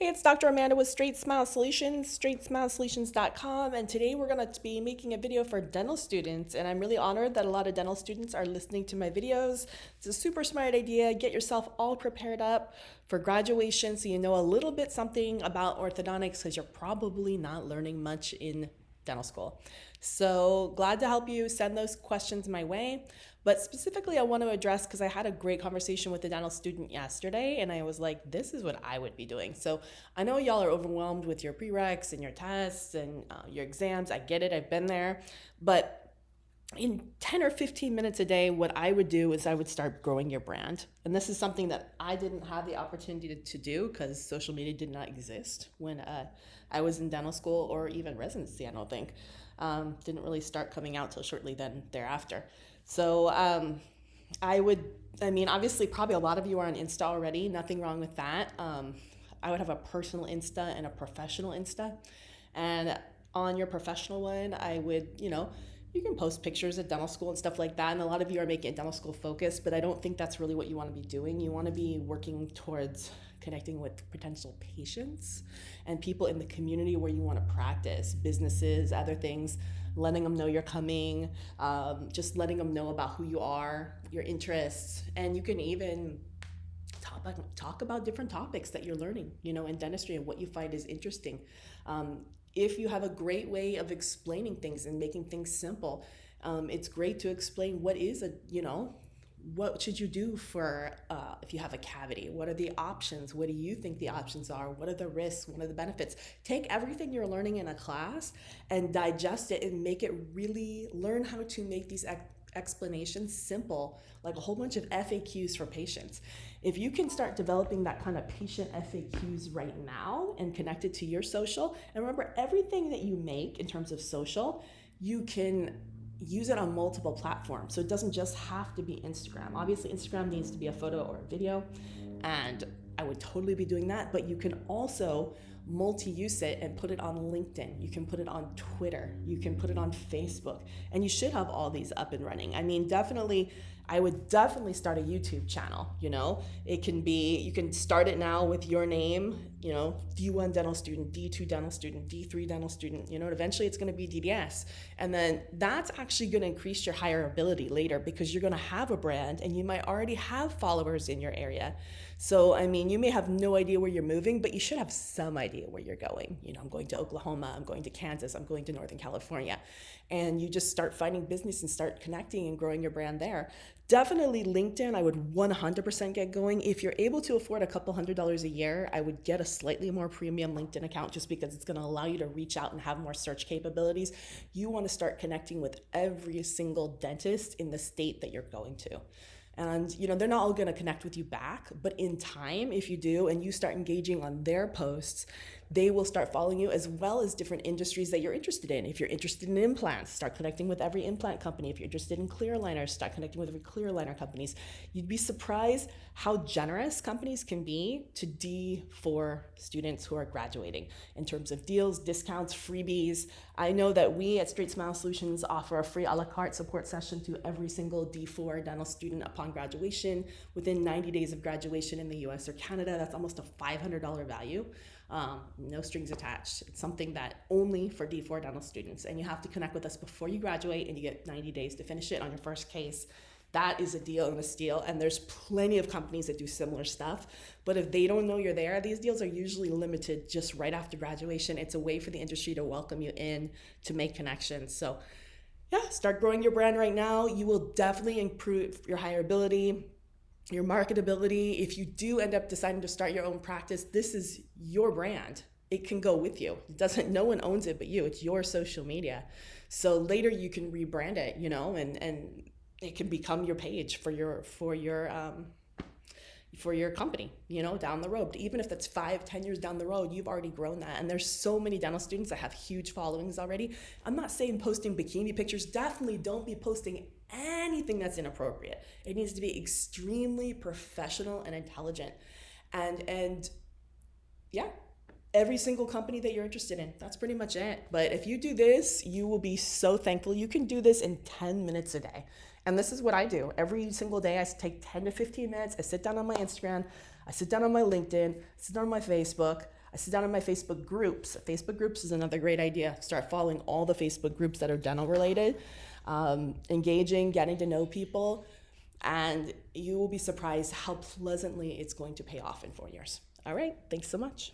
Hey, it's Dr. Amanda with Straightsmile Solutions, straightsmilesolutions.com, and today we're going to be making a video for dental students, and I'm really honored that a lot of dental students are listening to my videos. It's a super smart idea. Get yourself all prepared up for graduation so you know a little bit something about orthodontics because you're probably not learning much in dental school. So glad to help you. Send those questions my way. But specifically, I want to address, because I had a great conversation with a dental student yesterday, and I was like, this is what I would be doing. So I know y'all are overwhelmed with your prereqs and your tests and your exams. I get it. I've been there. But in 10 or 15 minutes a day, what I would do is I would start growing your brand. And this is something that I didn't have the opportunity to do because social media did not exist when I was in dental school or even residency, I don't think. Didn't really start coming out till shortly thereafter. So obviously probably a lot of you are on Insta already, nothing wrong with that. I would have a personal Insta and a professional Insta. And on your professional one, I would, you can post pictures at dental school and stuff like that. And a lot of you are making it dental school focused, but I don't think that's really what you want to be doing. You want to be working towards connecting with potential patients and people in the community where you want to practice, businesses, other things, letting them know you're coming, just letting them know about who you are, your interests, and you can even talk about different topics that you're learning, in dentistry and what you find is interesting. If you have a great way of explaining things and making things simple, it's great to explain what should you do for if you have a cavity? What are the options? What do you think the options are? What are the risks? What are the benefits? Take everything you're learning in a class and digest it and make it really learn how to make these explanations simple, like a whole bunch of FAQs for patients. If you can start developing that kind of patient FAQs right now and connect it to your social, and remember, everything that you make in terms of social, you can use it on multiple platforms. So it doesn't just have to be Instagram. Obviously, Instagram needs to be a photo or a video, and I would totally be doing that, but you can also multi-use it and put it on LinkedIn. You can put it on Twitter. You can put it on Facebook, and you should have all these up and running. I would definitely start a YouTube channel. It can be, you can start it now with your name, D1 dental student, D2 dental student, D3 dental student, and eventually it's going to be DDS. And then that's actually going to increase your hireability later because you're going to have a brand and you might already have followers in your area. So, you may have no idea where you're moving, but you should have some idea where you're going. I'm going to Oklahoma, I'm going to Kansas, I'm going to Northern California. And you just start finding business and start connecting and growing your brand there. Definitely LinkedIn, I would 100% get going. If you're able to afford a couple $100s a year, I would get a slightly more premium LinkedIn account just because it's going to allow you to reach out and have more search capabilities. You want to start connecting with every single dentist in the state that you're going to. And, they're not all going to connect with you back, but in time, if you do, and you start engaging on their posts, they will start following you, as well as different industries that you're interested in. If you're interested in implants, start connecting with every implant company. If you're interested in clear aligners, start connecting with every clear aligner companies. You'd be surprised how generous companies can be to D4 students who are graduating in terms of deals, discounts, freebies. I know that we at Straightsmile Solutions offer a free a la carte support session to every single D4 dental student upon graduation. Within 90 days of graduation in the US or Canada, that's almost a $500 value. No strings attached. It's something that only for D4 dental students, and you have to connect with us before you graduate, and you get 90 days to finish it on your first case. That is a deal and a steal, and there's plenty of companies that do similar stuff, but if they don't know you're there, these deals are usually limited just right after graduation. It's a way for the industry to welcome you in, to make connections. So yeah, start growing your brand right now. You will definitely improve your hireability, your marketability. If you do end up deciding to start your own practice, this is your brand. It can go with you. No one owns it but you. It's your social media. So later you can rebrand it, and it can become your page for your company, down the road. Even if that's 5-10 years down the road, you've already grown that. And there's so many dental students that have huge followings already. I'm not saying posting bikini pictures. Definitely don't be posting anything that's inappropriate. It needs to be extremely professional and intelligent. And yeah, every single company that you're interested in, that's pretty much it. But if you do this, you will be so thankful. You can do this in 10 minutes a day. And this is what I do. Every single day, I take 10 to 15 minutes. I sit down on my Instagram. I sit down on my LinkedIn. I sit down on my Facebook. I sit down in my Facebook groups. Facebook groups is another great idea. Start following all the Facebook groups that are dental related, engaging, getting to know people, and you will be surprised how pleasantly it's going to pay off in 4 years. All right, thanks so much.